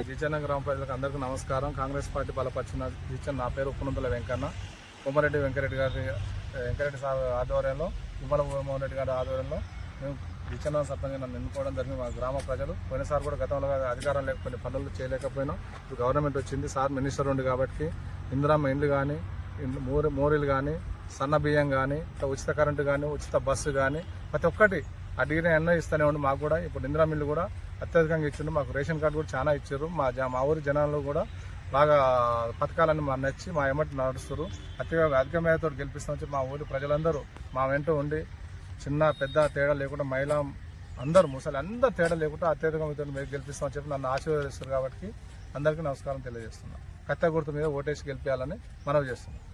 జిచ్చన్న గ్రామ ప్రజలకు అందరికీ నమస్కారం. కాంగ్రెస్ పార్టీ బలపరిచిన జిచ్చన్న. నా పేరు ఉప్పునంతుల వెంకన్న. కొమ్మరెడ్డి వెంకరెడ్డి సార్ ఆధ్వర్యంలో, ఉమ్మల మోహన్ రెడ్డి గారి ఆధ్వర్యంలో మేము జిచ్చన్న సర్పంచ్ నన్ను ఎన్నుకోవడం జరిగింది. మా గ్రామ ప్రజలు పోయినసారి కూడా గతంలో అధికారం లేకపోయినా పనులు చేయలేకపోయినా ఇప్పుడు గవర్నమెంట్ వచ్చింది. సార్ మినిస్టర్ ఉండి కాబట్టి ఇందిరమ్మ ఇండ్లు కానీ, మోరీలు కానీ, సన్న బియ్యం కానీ, ఉచిత కరెంటు కానీ, ఉచిత బస్సు కానీ ప్రతి ఒక్కటి అడిగిన ఎన్నో ఇస్తూనే ఉండి మాకు కూడా ఇప్పుడు ఇందిరా మిల్లు కూడా అత్యధికంగా ఇచ్చిండు. మాకు రేషన్ కార్డు కూడా చాలా ఇచ్చారు. మా ఊరి జనాలు కూడా బాగా పథకాలన్నీ మా నచ్చి మా ఎమ్మటి నడుస్తారు. అధిక మేరతో గెలిపిస్తామని చెప్పి మా ఊరి ప్రజలందరూ మా వెంట ఉండి చిన్న పెద్ద తేడా లేకుండా మహిళ అందరూ ముసలి అందరూ తేడా లేకుండా అత్యధికంగా మీరు గెలిపిస్తామని చెప్పి నన్ను ఆశీర్వదిస్తారు. కాబట్టి అందరికీ నమస్కారం తెలియజేస్తున్నాను. కత్త గుర్తు మీద ఓటేసి గెలిపించాలని మనవి చేస్తున్నాను.